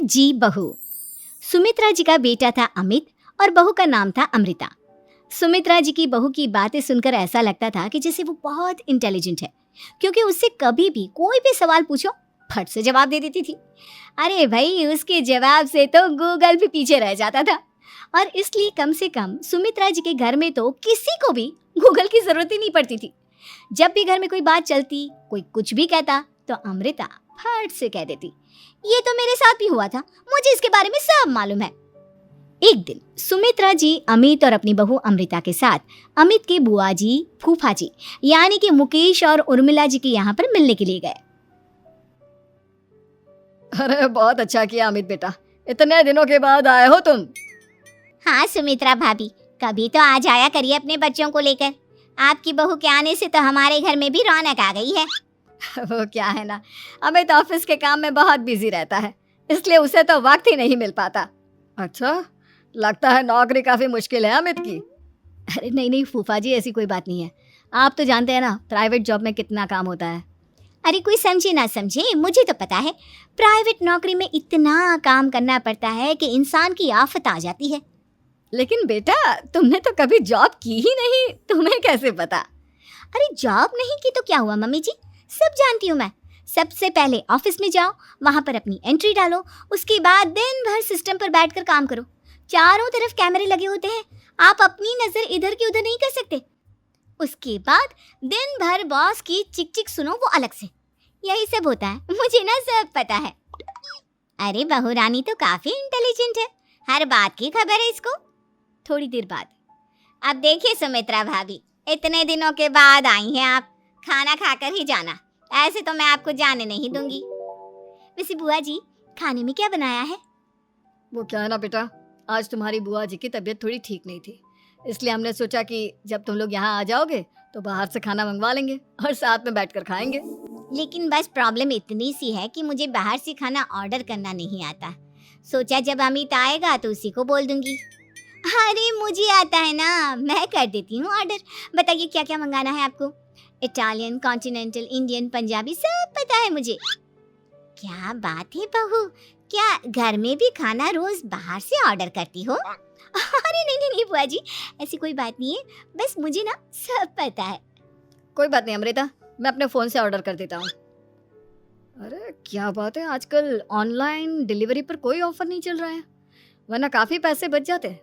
जी बहू। सुमित्रा जी का बेटा था अमित और बहू का नाम था अमृता। सुमित्रा जी की बहू की बातें सुनकर ऐसा लगता था कि जैसे वो बहुत इंटेलिजेंट है, क्योंकि उससे कभी भी कोई भी सवाल पूछो फट से जवाब दे देती थी। अरे भाई, उसके जवाब से तो गूगल भी पीछे रह जाता था। और इसलिए कम से कम सुमित्रा जी के घर में तो किसी को भी गूगल की जरूरत ही नहीं पड़ती थी। जब भी घर में कोई बात चलती, कोई कुछ भी कहता, तो अमृता फट से कह देती, ये तो मेरे साथ भी हुआ था, मुझे इसके बारे में सब मालूम है। एक दिन सुमित्रा जी अमित और अपनी बहू अमृता के साथ अमित के बुआ जी, फूफा जी यानी कि मुकेश और उर्मिला जी के यहाँ पर मिलने के लिए गए। अरे बहुत अच्छा किया अमित बेटा, इतने दिनों के बाद आए हो तुम। हाँ सुमित्रा भाभी, कभी तो आ जाया करिए अपने बच्चों को लेकर। आपकी बहू के आने से तो हमारे घर में भी रौनक आ गई है। वो क्या है ना, अमित ऑफिस के काम में बहुत बिजी रहता है, इसलिए उसे तो वक्त ही नहीं मिल पाता। अच्छा, लगता है नौकरी काफी मुश्किल है अमित की। अरे नहीं नहीं फूफा जी, ऐसी कोई बात नहीं है। आप तो जानते हैं ना प्राइवेट जॉब में कितना काम होता है। अरे कोई समझे ना समझे, मुझे तो पता है प्राइवेट नौकरी में इतना काम करना पड़ता है कि इंसान की आफत आ जाती है। लेकिन बेटा, तुमने तो कभी जॉब की ही नहीं, तुम्हें कैसे पता? अरे जॉब नहीं की तो क्या हुआ मम्मी जी, सब जानती हूँ मैं। सबसे पहले ऑफिस में जाओ, वहां पर अपनी एंट्री डालो, उसके बाद दिन भर सिस्टम पर बैठकर काम करो। चारों तरफ कैमरे लगे होते हैं, आप अपनी नजर इधर की उधर नहीं कर सकते। उसके बाद दिन भर बॉस की चिक चिक सुनो, वो अलग से। यही सब होता है, मुझे ना सब पता है। अरे बहू रानी तो काफी इंटेलिजेंट है, हर बात की खबर है इसको। थोड़ी देर बाद, अब देखिए सुमित्रा भाभी, इतने दिनों के बाद आई हैं आप, खाना खाकर ही जाना, ऐसे तो मैं आपको जाने नहीं दूंगी। वैसे बुआ जी, खाने में क्या बनाया है? वो क्या है ना बेटा, आज तुम्हारी बुआ जी की तबीयत थोड़ी ठीक नहीं थी, इसलिए हमने सोचा कि जब तुम लोग यहाँ आ जाओगे तो बाहर से खाना मंगवा लेंगे और साथ में बैठकर खाएंगे। लेकिन बस प्रॉब्लम इतनी सी है कि मुझे बाहर से खाना ऑर्डर करना नहीं आता। सोचा जब अमित आएगा तो उसी को बोल दूंगी। अरे मुझे आता है ना, मैं कर देती हूँ ऑर्डर। बताइए क्या क्या मंगाना है आपको? इटालियन, कॉन्टिनेंटल, इंडियन, पंजाबी, सब पता है मुझे। क्या बात है बहू, क्या घर में भी खाना रोज बाहर से ऑर्डर करती हो? अरे नहीं नहीं नहीं बुआ जी, ऐसी कोई बात नहीं है, बस मुझे ना सब पता है। कोई बात नहीं अमृता, मैं अपने फोन से ऑर्डर कर देता हूँ। अरे क्या बात है, आजकल ऑनलाइन डिलीवरी पर कोई ऑफर नहीं चल रहा है, वरना काफी पैसे बच जाते।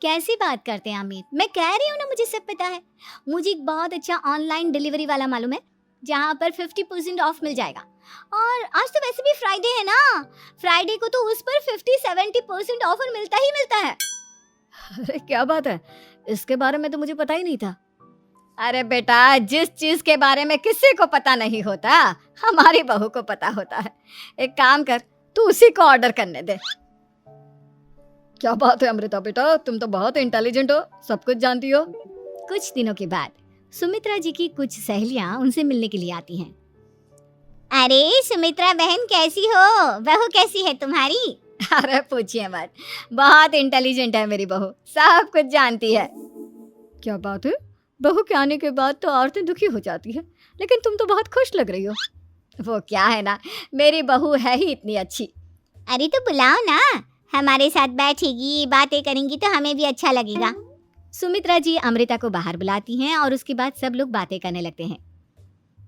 कैसी बात करते हैं अमित, मैं कह रही हूँ ना मुझे सब पता है। मुझे एक बहुत अच्छा ऑनलाइन डिलीवरी वाला मालूम है, जहाँ पर 50% ऑफ मिल जाएगा। और आज तो वैसे भी फ्राइडे है ना, फ्राइडे को तो उस पर 50-70% ऑफर मिलता ही मिलता है। अरे क्या बात है, इसके बारे में तो मुझे पता ही नहीं था। अरे बेटा, जिस चीज के बारे में किसी को पता नहीं होता, हमारी बहू को पता होता है। एक काम कर, तू उसी को ऑर्डर करने दे। क्या बात है अमृता बेटा, तुम तो बहुत इंटेलिजेंट हो, सब कुछ जानती हो। कुछ दिनों के बाद सुमित्रा जी की कुछ सहेलियां उनसे मिलने के लिए आती हैं। अरे सुमित्रा बहन कैसी हो, बहू कैसी है तुम्हारी? अरे पूछिए मत, बहुत इंटेलिजेंट है मेरी बहू, सब कुछ जानती है। क्या बात है, बहू के आने के बाद तो औरतें दुखी हो जाती है, लेकिन तुम तो बहुत खुश लग रही हो। वो क्या है ना, मेरी बहू है ही इतनी अच्छी। अरे तो बुलाओ ना, हमारे साथ बैठेगी, बातें करेंगी तो हमें भी अच्छा लगेगा। सुमित्रा जी अमृता को बाहर बुलाती हैं और उसके बाद सब लोग बातें करने लगते हैं।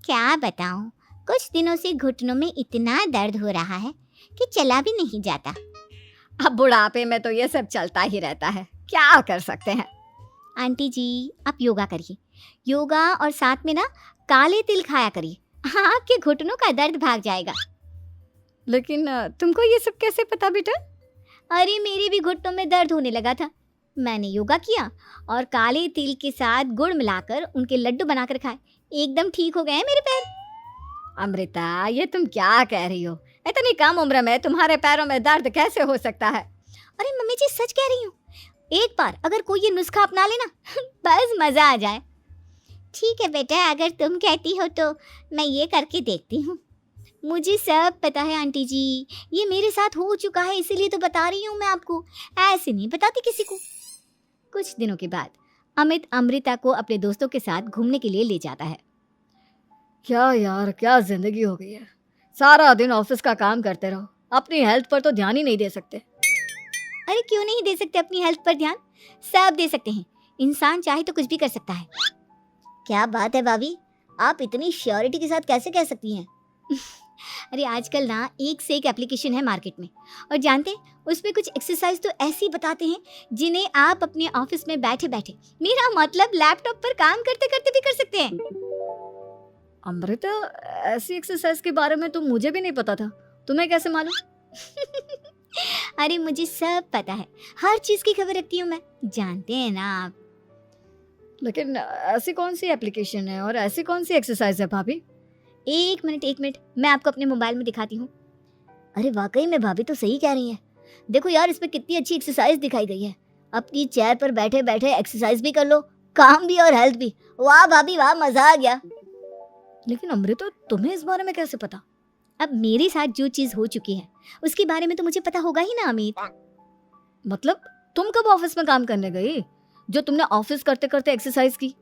क्या बताऊं, कुछ दिनों से घुटनों में इतना दर्द हो रहा है कि चला भी नहीं जाता। अब बुढ़ापे में तो ये सब चलता ही रहता है, क्या कर सकते हैं। आंटी जी आप योगा करिए, योगा और साथ में ना काले तिल खाया करिए, आपके घुटनों का दर्द भाग जाएगा। लेकिन तुमको ये सब कैसे पता बेटा? अरे मेरे भी घुटनों में दर्द होने लगा था, मैंने योगा किया और काले तिल के साथ गुड़ मिलाकर उनके लड्डू बनाकर खाए, एकदम ठीक हो गए हैं मेरे पैर। अमृता, ये तुम क्या कह रही हो? इतनी कम उम्र में तुम्हारे पैरों में दर्द कैसे हो सकता है? अरे मम्मी जी सच कह रही हूँ, एक बार अगर कोई ये नुस्खा अपना लेना बस मजा आ जाए। ठीक है बेटा, अगर तुम कहती हो तो मैं ये करके देखती हूँ। मुझे सब पता है आंटी जी, ये मेरे साथ हो चुका है, इसीलिए तो बता रही हूँ मैं आपको, ऐसे नहीं बताती किसी को। कुछ दिनों के बाद अमित अमृता को अपने दोस्तों के साथ घूमने के लिए ले जाता है। क्या यार, क्या जिंदगी हो गई है, सारा दिन ऑफिस का काम करते रहो, अपनी हेल्थ पर तो ध्यान ही नहीं दे सकते। अरे क्यों नहीं दे सकते अपनी हेल्थ पर ध्यान? सब दे सकते हैं। इंसान चाहे तो कुछ भी कर सकता है। क्या बात है भाभी, आप इतनी श्योरिटी के साथ कैसे कह सकती हैं? अरे आजकल ना एक से एक एप्लीकेशन है मार्केट में, और जानते हैं उसमें कुछ एक्सरसाइज तो ऐसी बताते हैं जिन्हें आप अपने ऑफिस में बैठे बैठे, मेरा मतलब लैपटॉप पर काम करते करते भी कर सकते हैं। अमृता, ऐसी एक्सरसाइज के बारे में तो मुझे भी नहीं पता था, तुम्हें कैसे मालूम? अरे मुझे सब पता है, हर चीज की खबर रखती हूँ मैं, जानते हैं ना आप। लेकिन ऐसी कौन सी एप्लीकेशन है और ऐसी कौन सी एक्सरसाइज है भाभी? एक मिनट, मैं आपको अपने मोबाइल में दिखाती हूँ। अरे वाकई में भाभी तो सही कह रही हैं। देखो यार, इसमें कितनी अच्छी एक्सरसाइज दिखाई गई है। अपनी चेयर पर बैठे बैठे एक्सरसाइज भी कर लो, काम भी और हेल्थ भी। वाह भाभी वाह, मजा आ गया। लेकिन अमृता, तुम्हें इस बारे में कैसे पता? अब मेरे साथ जो चीज हो चुकी है उसके बारे में तो मुझे पता होगा ही ना अमित। मतलब तुम कब ऑफिस में काम करने गई जो तुमने ऑफिस करते करते एक्सरसाइज की?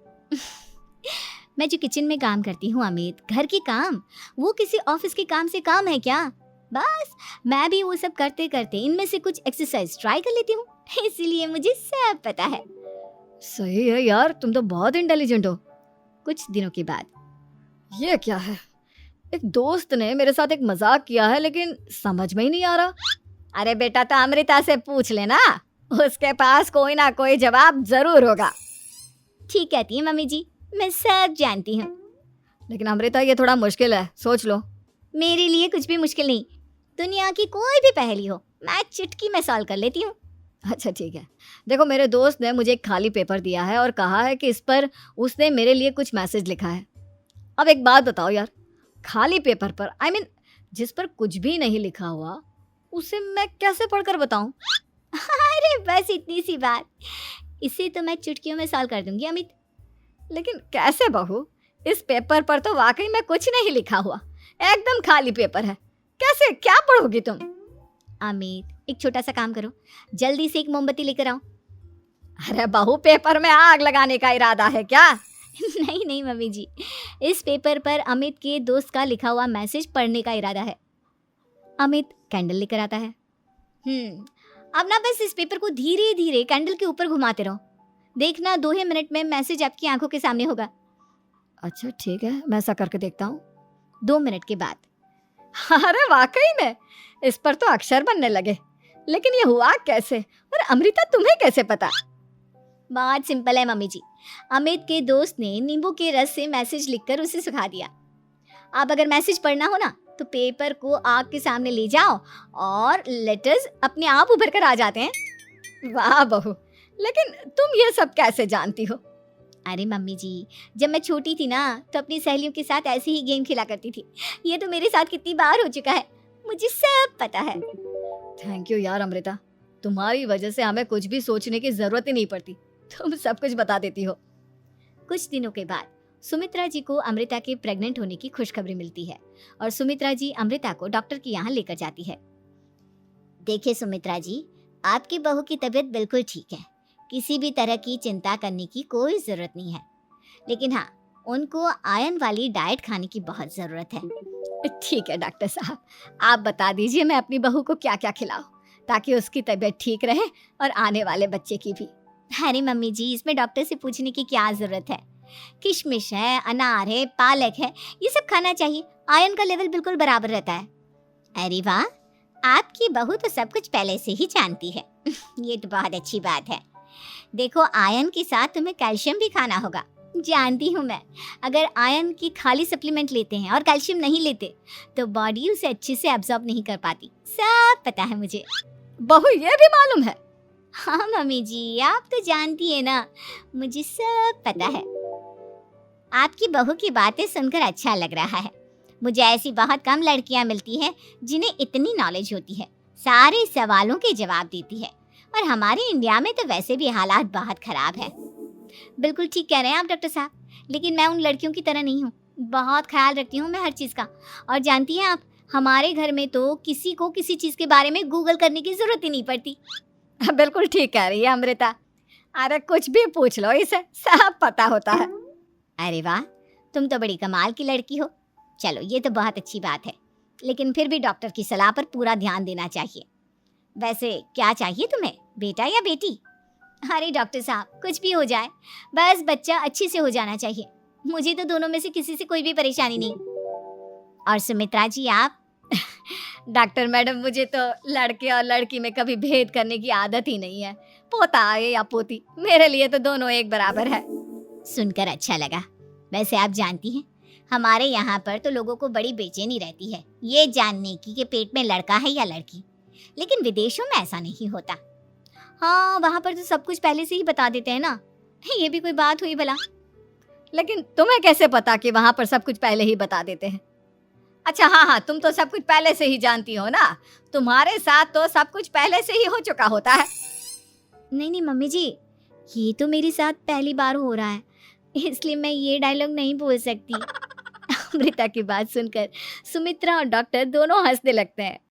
मैं जो किचन में काम करती हूँ अमित, घर के काम, वो किसी ऑफिस के काम से काम है क्या? बस मैं भी वो सब करते करते इनमें से कुछ एक्सरसाइज ट्राई कर लेती हूँ, इसीलिए मुझे सब पता है। सही है यार, तुम तो बहुत इंटेलिजेंट हो। कुछ दिनों के बाद, ये क्या है? एक दोस्त ने मेरे साथ एक मजाक किया है, लेकिन समझ में ही नहीं आ रहा। अरे बेटा, तो अमृता से पूछ लेना, उसके पास कोई ना कोई जवाब जरूर होगा। ठीक कहती है मम्मी जी, मैं सब जानती हूँ। लेकिन अमृता, ये थोड़ा मुश्किल है, सोच लो। मेरे लिए कुछ भी मुश्किल नहीं, दुनिया की कोई भी पहेली हो मैं चुटकी में सॉल्व कर लेती हूँ। अच्छा ठीक है, देखो मेरे दोस्त ने मुझे एक खाली पेपर दिया है और कहा है कि इस पर उसने मेरे लिए कुछ मैसेज लिखा है। अब एक बात बताओ यार, खाली पेपर पर, आई मीन जिस पर कुछ भी नहीं लिखा हुआ, उसे मैं कैसे पढ़कर बताऊं? अरे बस इतनी सी बात, इसे तो मैं चुटकियों में सॉल्व कर दूंगी अमित। लेकिन कैसे बहू? इस पेपर पर तो वाकई में कुछ नहीं लिखा हुआ, एकदम खाली पेपर है, कैसे क्या पढ़ोगी तुम? अमित, एक छोटा सा काम करो, जल्दी से एक मोमबत्ती लेकर आओ। अरे बहू, पेपर में आग लगाने का इरादा है क्या? नहीं नहीं मम्मी जी, इस पेपर पर अमित के दोस्त का लिखा हुआ मैसेज पढ़ने का इरादा है। अमित कैंडल लेकर आता है। अब ना बस इस पेपर को धीरे धीरे कैंडल के ऊपर घुमाते रहो, देखना 2 ही मिनट में मैसेज आपकी आंखों के सामने होगा। अच्छा ठीक है, मैं ऐसा करके देखता हूँ। 2 मिनट के बाद, अरे वाकई में इस पर तो अक्षर बनने लगे, लेकिन ये हुआ कैसे? और अमृता, तुम्हें कैसे पता? बहुत सिंपल है मम्मी जी, अमित के दोस्त ने नींबू के रस से मैसेज लिखकर उसे सुखा दिया। आप अगर मैसेज पढ़ना हो ना तो पेपर को आग के सामने ले जाओ और लेटर्स अपने आप उभर कर आ जाते हैं। वाह बहू, लेकिन तुम ये सब कैसे जानती हो? अरे मम्मी जी, जब मैं छोटी थी ना तो अपनी सहेलियों के साथ ऐसे ही गेम खेला करती थी। ये तो मेरे साथ कितनी बार हो चुका है, मुझे सब पता है। थैंक यू यार अमृता, तुम्हारी वजह से हमें कुछ भी सोचने की जरूरत ही नहीं पड़ती, तुम सब कुछ बता देती हो। कुछ दिनों के बाद सुमित्रा जी को अमृता के प्रेग्नेंट होने की खुशखबरी मिलती है और सुमित्रा जी अमृता को डॉक्टर के यहाँ लेकर जाती है। देखिए सुमित्रा जी, आपकी बहू की तबीयत बिल्कुल ठीक है, किसी भी तरह की चिंता करने की कोई जरूरत नहीं है, लेकिन हाँ, उनको आयरन वाली डाइट खाने की बहुत जरूरत है। ठीक है डॉक्टर साहब, आप बता दीजिए मैं अपनी बहू को क्या क्या खिलाऊं ताकि उसकी तबीयत ठीक रहे और आने वाले बच्चे की भी। अरे मम्मी जी, इसमें डॉक्टर से पूछने की क्या जरूरत है, किशमिश है, अनार है, पालक है, ये सब खाना चाहिए, आयरन का लेवल बिल्कुल बराबर रहता है। अरे वाह, आपकी बहू तो सब कुछ पहले से ही जानती है। ये तो बहुत अच्छी बात है। देखो, आयरन के साथ तुम्हें कैल्शियम भी खाना होगा, जानती हूँ मैं। अगर आयरन की खाली सप्लीमेंट लेते हैं और कैल्शियम नहीं लेते तो बॉडी उसे अच्छे से एब्जॉर्ब नहीं कर पाती, सब पता है मुझे। बहू, ये भी मालूम है? हाँ मम्मी जी, आप तो जानती है ना, मुझे सब पता है। आपकी बहू की बातें सुनकर अच्छा लग रहा है। मुझे ऐसी बहुत कम लड़कियां मिलती हैं जिन्हें इतनी नॉलेज होती है, सारे सवालों के जवाब देती है, और हमारे इंडिया में तो वैसे भी हालात बहुत खराब है। बिल्कुल ठीक कह रहे हैं आप डॉक्टर साहब, लेकिन मैं उन लड़कियों की तरह नहीं हूँ, बहुत ख्याल रखती हूँ मैं हर चीज़ का। और जानती हैं आप, हमारे घर में तो किसी को किसी चीज़ के बारे में गूगल करने की ज़रूरत ही नहीं पड़ती। बिल्कुल ठीक कह रही है अमृता, अरे कुछ भी पूछ लो, इसे सब पता होता है। अरे वाह, तुम तो बड़ी कमाल की लड़की हो। चलो, ये तो बहुत अच्छी बात है। लेकिन फिर भी डॉक्टर की सलाह पर पूरा ध्यान देना चाहिए। वैसे क्या चाहिए तुम्हें, बेटा या बेटी? अरे डॉक्टर साहब, कुछ भी हो जाए, बस बच्चा अच्छे से हो जाना चाहिए। मुझे तो दोनों में से किसी से कोई भी परेशानी नहीं। और सुमित्रा जी आप? डॉक्टर मैडम, मुझे तो लड़के और लड़की में कभी भेद करने की आदत ही नहीं है। पोता आए या पोती, मेरे लिए तो दोनों एक बराबर है। सुनकर अच्छा लगा। वैसे आप जानती हैं, हमारे यहाँ पर तो लोगों को बड़ी बेचैनी रहती है ये जानने की कि पेट में लड़का है या लड़की, लेकिन विदेशों में ऐसा नहीं होता। हाँ, वहाँ पर तो सब कुछ पहले से ही बता देते हैं ना। ये भी कोई बात हुई भला? लेकिन तुम्हें कैसे पता कि वहां पर सब कुछ पहले ही बता देते हैं? अच्छा, हाँ हाँ, तुम तो सब कुछ पहले से ही जानती हो ना। तुम्हारे साथ तो सब कुछ पहले से ही हो चुका होता है। नहीं नहीं मम्मी जी, ये तो मेरे साथ पहली बार हो रहा है, इसलिए मैं ये डायलॉग नहीं बोल सकती। अमृता की बात सुनकर सुमित्रा और डॉक्टर दोनों हंसने लगते हैं।